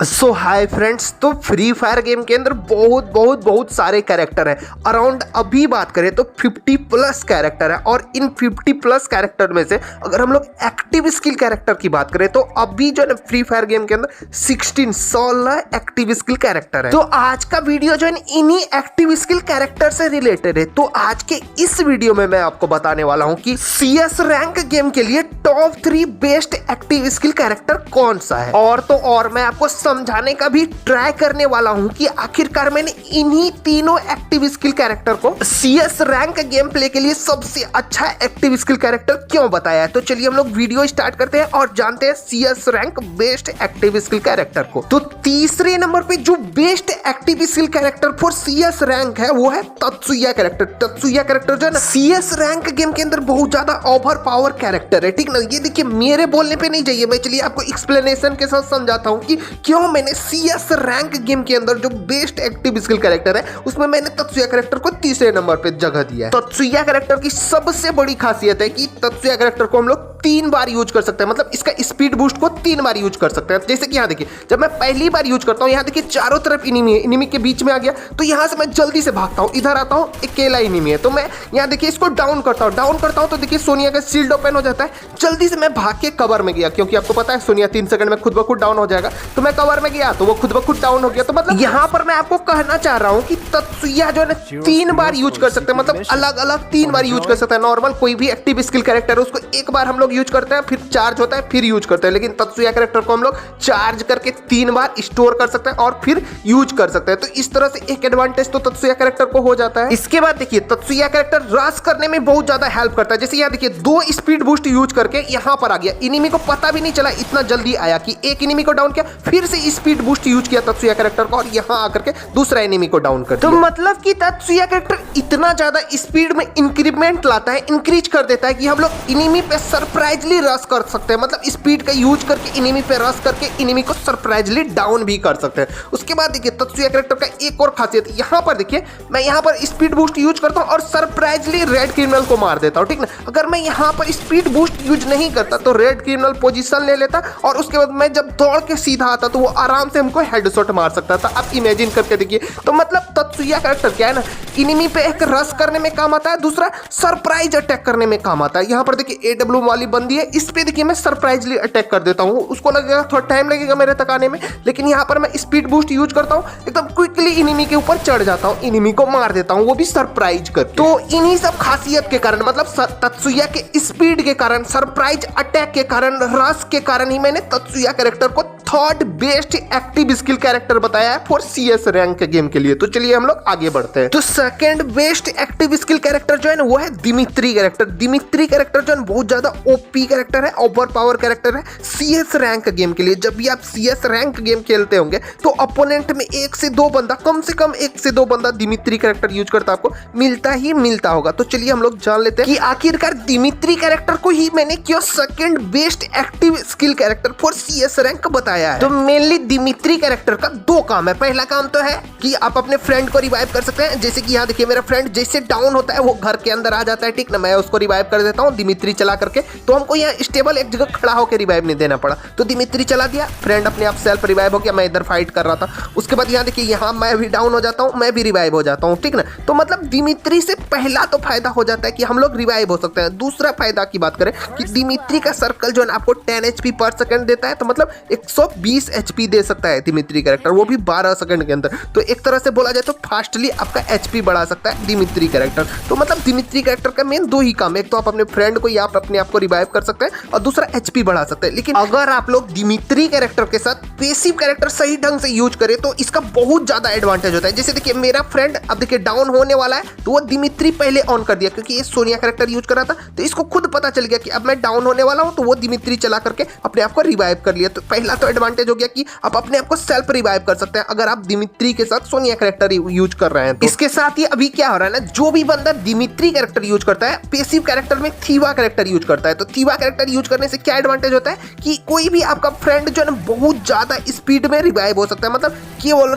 सो hi friends, तो free fire game के अंदर बहुत सारे कैरेक्टर हैं। अराउंड अभी बात करें तो 50 प्लस कैरेक्टर है और इन 50 प्लस कैरेक्टर में से अगर हम लोग एक्टिव स्किल कैरेक्टर की बात करें तो अभी जो है फ्री फायर गेम के अंदर 16 एक्टिव स्किल कैरेक्टर है। तो आज का वीडियो जो है इन्हीं एक्टिव स्किल कैरेक्टर से रिलेटेड है। तो आज के इस वीडियो में मैं आपको बताने वाला हूं कि CS रैंक गेम के लिए top 3 best active skill character कौन सा है। और मैं आपको समझाने का भी ट्राई करने वाला हूं कि आखिरकार मैंने इन्हीं तीनों एक्टिव स्किल कैरेक्टर को CS रैंक गेम प्ले के लिए सबसे अच्छा एक्टिव स्किल कैरेक्टर क्यों बताया है। तो चलिए हम लोग वीडियो स्टार्ट करते हैं और जानते हैं CS rank best active skill character को। तो तीसरे नंबर पे जो best active skill character for CS rank है वो है तत्सुया कैरेक्टर। तत्सुया कैरेक्टर जो है ना CS रैंक गेम के अंदर बहुत ज्यादा ओवर पावर कैरेक्टर है, ठीक ना। ये देखिए मेरे बोलने पे नहीं चाहिए, मैं चलिए आपको एक्सप्लेनेशन के साथ समझाता हूँ कि क्यों मैंने CS रैंक गेम के अंदर जो बेस्ट एक्टिव स्किल कैरेक्टर है उसमें मैंने तत्सुया कैरेक्टर को तीसरे नंबर पे जगह दिया है। तत्सुया कैरेक्टर की सबसे बड़ी खासियत है कि तत्सुया कैरेक्टर को हम लोग 3 बार यूज कर सकते हैं, मतलब इसका स्पीड बूस्ट को 3 बार यूज कर सकते हैं। जैसे कि यहाँ देखिए जब मैं पहली बार यूज करता हूँ, यहाँ देखिए चारों तरफ इनिमी है, इनिमी के बीच में आ गया तो यहाँ से मैं जल्दी से भागता हूँ, इधर आता हूँ अकेला इनिमी है तो मैं यहाँ देखिए इसको डाउन करता हूँ तो देखिए सोनिया का शील्ड ओपन हो जाता है। जल्दी से मैं भाग के कवर में गया क्योंकि आपको पता है सोनिया 3 सेकंड में खुद ब खुद डाउन हो जाएगा, तो मैं कवर में गया तो वो खुद ब खुद डाउन हो गया। तो मतलब यहाँ पर मैं आपको कहना चाह रहा हूँ कि तत्सुया जो है ना 3 बार यूज कर सकते हैं, मतलब अलग अलग 3 बार यूज कर सकते हैं। नॉर्मल कोई भी एक्टिव स्किल कैरेक्टर है उसको एक बार हम लोग यूज करते हैं, फिर चार्ज होता है फिर यूज करते हैं, लेकिन तत्सुया कैरेक्टर को हम लोग चार्ज करके 3 बार स्टोर कर सकते हैं और फिर यूज कर सकते हैं। तो इस तरह से एक एडवांटेज तो तत्सुया कैरेक्टर को हो जाता है। इसके बाद देखिए तत्सुया कैरेक्टर रश करने में बहुत ज्यादा हेल्प करता है। जैसे यहाँ देखिए 2 स्पीड बूस्ट यूज करके यहाँ पर आ गया, इनिमी को पता भी नहीं चला इतना जल्दी आया कि एक इनिमी को डाउन किया, फिर से स्पीड बूस्ट यूज किया तत्सुया कैरेक्टर को और यहाँ आकर के दूसरा एनिमी को डाउन कर दिया। तो मतलब कि तत्सुया कैरेक्टर इतना ज्यादा स्पीड में इंक्रीमेंट लाता है, इंक्रीज कर देता है कि हम लोग इनिमी पे सरप्राइजली रश कर सकते हैं, मतलब स्पीड का यूज करके इनिमी पे रश करके इनिमी को सरप्राइजली डाउन भी कर सकते हैं। उसके बाद देखिए तत्सुया कैरेक्टर का एक और खासियत यहाँ पर देखिए, मैं यहाँ पर स्पीड बूस्ट यूज करता हूँ और सरप्राइजली रेड क्रिमिनल को मार देता हूँ, ठीक ना। अगर मैं यहाँ पर स्पीड बूस्ट यूज नहीं करता तो रेड क्रिमिनल पोजीशन ले लेता और उसके बाद मैं जब दौड़ के सीधा आता तो वो आराम से हमको हेडशॉट मार सकता था। आप इमेजिन करके देखिए। तो मतलब तत्सुया कैरेक्टर क्या है ना, इनिमी पे एक रश करने में काम आता है, दूसरा सरप्राइज अटैक करने में काम आता है। यहाँ पर देखिए AW वाली बंदी है, इस पे देखिए मैं सरप्राइजली अटैक कर देता हूँ, उसको लगेगा थोड़ा टाइम लगेगा मेरे तक आने में, लेकिन यहाँ पर मैं स्पीड बूस्ट यूज करता हूँ, एकदम क्विकली इनिमी के ऊपर चढ़ जाता हूँ, इनिमी को मार देता हूँ, वो भी सरप्राइज कर। तो इन्हीं सब खासियत के कारण, मतलब तत्सुया के स्पीड के कारण, सरप्राइज अटैक के कारण, रश के कारण ही मैंने तत्सुया कैरेक्टर को third best active skill character बताया है फॉर CS रैंक के गेम के लिए। तो चलिए हम लोग आगे बढ़ते हैं। तो second best active skill character जो है ना वो है दिमित्री कैरेक्टर। दिमित्री कैरेक्टर जो है बहुत ज्यादा OP कैरेक्टर है, ओवर पावर कैरेक्टर है CS रैंक गेम के लिए। जब भी आप CS रैंक गेम खेलते होंगे तो अपोनेंट में 1 से 2 बंदा, कम से कम 1 से 2 बंदा दिमित्री कैरेक्टर यूज करता आपको मिलता होगा। तो चलिए हम लोग जान लेते हैं कि आखिरकार दिमित्री कैरेक्टर को ही मैंने क्यों second best active skill character for CS rank बताया है। तो मेनली दिमित्री कैरेक्टर का 2 काम है। पहला काम तो है कि आप अपने फ्रेंड को रिवाइव कर सकते हैं। जैसे कि यहाँ देखिए मेरा फ्रेंड जैसे डाउन होता है वो घर के अंदर आ जाता है, ठीक ना, मैं उसको रिवाइव कर देता हूँ दिमित्री चला करके। तो हमको यहाँ स्टेबल एक जगह खड़ा होकर रिवाइव नहीं देना पड़ा, तो दिमित्री चला दिया, फ्रेंड अपने आप सेल्फ रिवाइव हो गया, मैं इधर फाइट कर रहा था। उसके बाद यहाँ देखिए यहाँ मैं भी डाउन हो जाता हूँ, मैं भी रिवाइव हो जाता हूँ, ठीक ना। तो मतलब दिमित्री से पहला तो फायदा हो जाता है कि हम लोग रिवाइव हो सकते हैं। दूसरा फायदा की बात करें कि दिमित्री का सर्कल जो है आपको 10 HP पर सेकंड देता है, तो मतलब 120 HP दे सकता है दिमित्री कैरेक्टर, वो भी 12 सेकंड के अंदर। तो एक तरह से बोला जाए तो फास्टली आपका HP बढ़ा सकता है दिमित्री कैरेक्टर। तो मतलब दिमित्री कैरेक्टर का मेन 2 ही काम है, एक तो आप अपने फ्रेंड को या आप अपने आप को रिवाइव कर सकते हैं और दूसरा HP बढ़ा सकते हैं। लेकिन अगर आप लोग दिमित्री कैरेक्टर के साथ पैसिव कैरेक्टर सही ढंग से यूज करें तो इसका बहुत ज्यादा एडवांटेज होता है। जैसे देखिए मेरा फ्रेंड अब देखिए डाउन होने वाला है तो वो दिमित्री पहले ऑन कर दिया क्योंकि ये सोनिया कैरेक्टर यूज कर रहा था, तो इसको खुद पता चल गया कि अब मैं डाउन होने वाला हूं, तो वो दिमित्री चला करके अपने आप को रिवाइव कर लिया। तो पहला तो एडवांटेज हो गया कि आप अपने आप को सेल्फ रिवाइव कर सकते हैं अगर आप दिमित्री के साथ सोनिया कैरेक्टर यूज कर रहे हैं। तो इसके साथ ही अभी क्या हो रहा है ना, जो भी बंदा दिमित्री कैरेक्टर यूज करता है पैसिव कैरेक्टर में थीवा कैरेक्टर यूज करता है। तो थीवा कैरेक्टर यूज करने से क्या एडवांटेज होता है कि कोई भी आपका फ्रेंड जो है ना बहुत ज्यादा स्पीड में रिवाइव हो सकता है, मतलब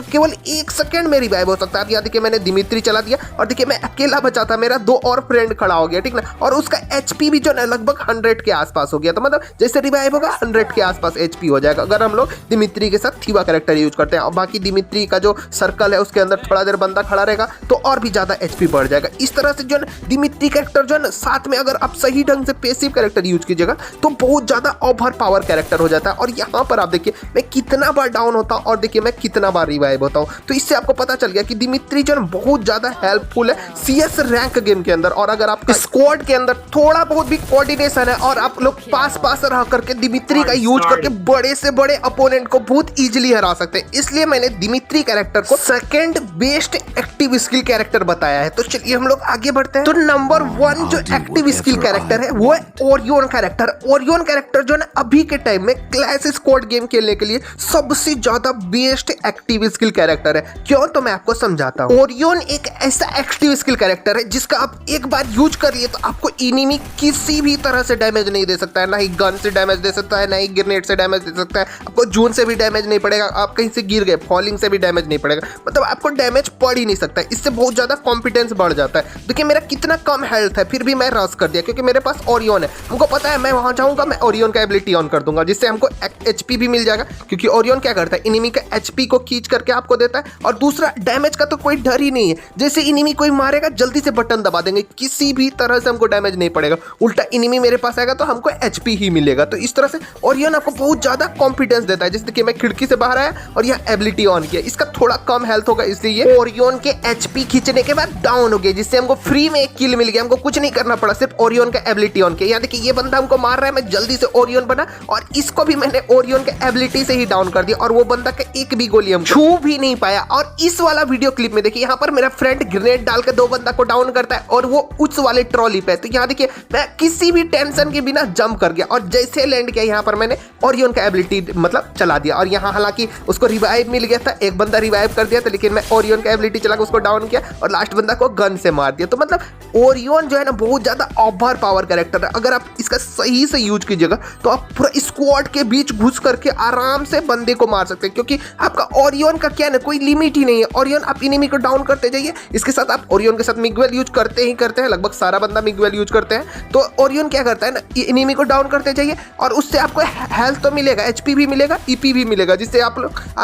केवल 1 सेकंड में रिवाइव हो सकता है। अब यहाँ देखिए मैंने दिमित्री चला दिया और देखिए मैं अकेला बचा था, मेरा 2 और फ्रेंड खड़ा हो गया, ठीक ना, और उसका HP भी जो है लगभग 100 के आसपास हो गया। तो मतलब जैसे रिवाइव होगा 100 के आसपास HP हो जाएगा अगर हम लोग दिमित्री के साथ थीवा कैरेक्टर यूज करते हैं। और बाकी दिमित्री का जो सर्कल है उसके अंदर थोड़ा देर बंदा खड़ा रहेगा तो और भी ज्यादा एचपी बढ़ जाएगा। इस तरह से जो है दिमित्री कैरेक्टर जो है साथ में अगर आप सही ढंग से पैसिव कैरेक्टर यूज कीजिएगा तो बहुत ज्यादा ओवर पावर कैरेक्टर हो जाता है। और यहाँ पर आप देखिए मैं कितना बार डाउन होता हूँ और देखिए मैं कितना बार रिवाइव होता हूँ। तो इससे आपको पता चल गया कि दिमित्री जो है बहुत ज्यादा हेल्पफुल है सीएस रैंक गेम के अंदर। और अगर आप स्क्वाड के अंदर थोड़ा बहुत भी कोऑर्डिनेशन है और आप लोग पास रह करके दिमित्री का यूज करके बड़े से बड़े अपोनेंट को बहुत इजीली हरा सकते हैं। इसलिए मैंने दिमित्री कैरेक्टर को second best active skill character बताया है। तो चलिए हम लोग आगे बढ़ते हैं। तो नंबर 1 जो एक्टिव स्किल कैरेक्टर है वो है ओरियन कैरेक्टर। ओरियन कैरेक्टर जो है अभी के टाइम में क्लैश स्क्वाड गेम खेलने के लिए सबसे ज्यादा बेस्ट एक्टिव स्किल कैरेक्टर है। क्यों, तो मैं आपको समझाता हूँ। ओरियन एक ऐसा एक्टिव स्किल कैरेक्टर है जिसका आप एक बार यूज कर लिए तो आपको एनिमी किसी भी तरह से डैमेज नहीं दे सकता है, ना ही गन से डैमेज दे सकता है, ना ही ग्रेनेड से डैमेज दे सकता है, आपको जून से भी डैमेज नहीं पड़ेगा, आप कहीं से गिर गए फॉलिंग से भी डैमेज नहीं पड़ेगा, मतलब आपको डैमेज पड़ ही नहीं सकता है। इससे बहुत ज्यादा कॉन्फिडेंस बढ़ जाता है। देखिए मेरा कितना कम हेल्थ है फिर भी मैं रश कर दिया क्योंकि मेरे पास ओरियन है। हमको पता है मैं वहां जाऊंगा मैं ओरियन का एबिलिटी ऑन कर दूंगा जिससे हमको एचपी भी मिल जाएगा क्योंकि ओरियन क्या करता है एनिमी का एचपी को खींच करके आपको देता है। और दूसरा डैमेज का तो कोई डर ही नहीं है, जैसे एनिमी कोई मारेगा जल्दी से बटन दबा देंगे, किसी भी तरह से हमको डैमेज नहीं पड़ेगा, उल्टा एनिमी मेरे पास आएगा तो हमको एचपी ही मिलेगा। तो इस तरह से ओरियन आपको बहुत ज्यादा कॉन्फिडेंस देता है। जैसे कि मैं खिड़की से बाहर आया और यह एबिलिटी ऑन किया, इसका थोड़ा कम हेल्थ होगा इसलिए ये ओरियन के एचपी खींचने के बाद डाउन हो गया जिससे हमको फ्री में एक किल मिल गया, हमको कुछ नहीं करना पड़ा, सिर्फ ओरियन का एबिलिटी ऑन किया। यहाँ देखिए ये बंदा हमको मार रहा है, मैं जल्दी से ओरियन बना और इसको भी मैंने ओरियन के एबिलिटी से ही डाउन कर दिया और वो बंदा का एक भी गोली हम छू भी नहीं पाया। और इस वाला वीडियो क्लिप में देखिए यहाँ पर मेरा फ्रेंड ग्रेनेड डाल के 2 बंदा को डाउन करता है और वो उस वाले ट्रॉली पे। तो यहाँ देखिए मैं किसी भी टेंशन के बिना जंप कर गया और जैसे लैंड किया यहाँ पर मैंने ओरियन का एबिलिटी मतलब चला दिया। और यहाँ हालांकि उसको रिवाइव मिल गया था, एक बंदा रिवाइव कर दिया था, लेकिन मैं ओरियन का एबिलिटी चला के उसको डाउन किया और लास्ट बंदा को गन से मार दिया। तो मतलब ओरियन जो है ना बहुत ज्यादा ओवर पावर कैरेक्टर है। अगर आप इसका सही से यूज कीजिएगा तो आप पूरा स्क्वाड के बीच घुस करके आराम से बंदे को मार सकते हैं क्योंकि आपका ओरियन का क्या है ना कोई लिमिट ही नहीं है। ओरियन आप एनिमी को डाउन करते जाइए, इसके साथ आप ओरियन के साथ मिगवेल यूज करते हैं, लगभग सारा बंदा मिगवेल यूज करते हैं। तो ओरियन क्या करता है ना एनिमी को डाउन करते जाइए और उससे आपको हेल्थ तो मिलेगा, एचपी भी मिलेगा, ईपी भी मिलेगा, जिससे आप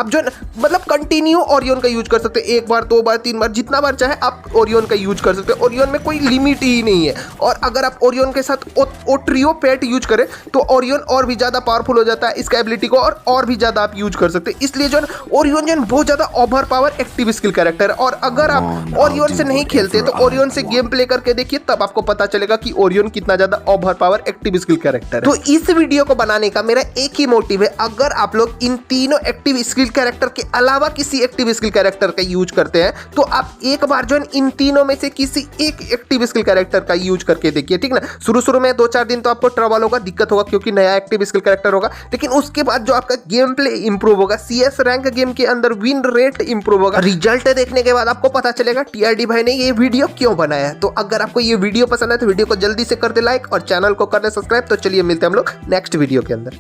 जो मतलब कंटिन्यू ओरियन का यूज कर सकते हैं। 1 बार 2 बार 3 बार जितना बार चाहे आप ओरियन का यूज कर सकते हैं। ओरियन में कोई लिमिट ही नहीं है। और अगर आप ओरियन के साथ ट्रियो पेट यूज करें तो ओरियन और भी ज्यादा पावरफुल हो जाता है, इसका एबिलिटी को और भी ज्यादा आप यूज कर सकते हैं। इसलिए जो ओरियन जो बहुत ज्यादा over power active skill character है। और अगर आप ओरियन से नहीं खेलते तो ओरियन से गेम प्ले करके देखिए, तब आपको पता चलेगा कि ओरियन कितना ज्यादा over power active skill character है। तो इस वीडियो को बनाने का मेरा एक ही मोटिव है, अगर आप लोग इन तीनों एक्टिव स्किल कैरेक्टर के अलावा किसी एक्टिव स्किल कैरेक्टर का यूज करते हैं तो आप एक बार जो इन तीनों में से किसी एक एक्टिव स्किल कैरेक्टर का यूज करके देखिए, ठीक ना। शुरू में 2-4 दिन तो आपको ट्रबल होगा, दिक्कत होगा क्योंकि नया एक्टिव स्किल कैरेक्टर होगा, लेकिन उसके बाद जो आपका गेम प्ले इंप्रूव होगा, सीएस रैंक गेम के अंदर विन रेट इंप्रूव होगा। रिजल्ट देखने के बाद आपको पता चलेगा टीआरडी भाई ने ये वीडियो क्यों बनाया है। तो अगर आपको ये वीडियो पसंद है तो वीडियो को जल्दी से कर दे लाइक और चैनल को कर दे सब्सक्राइब। तो चलिए मिलते हैं हम लोग नेक्स्ट वीडियो के अंदर।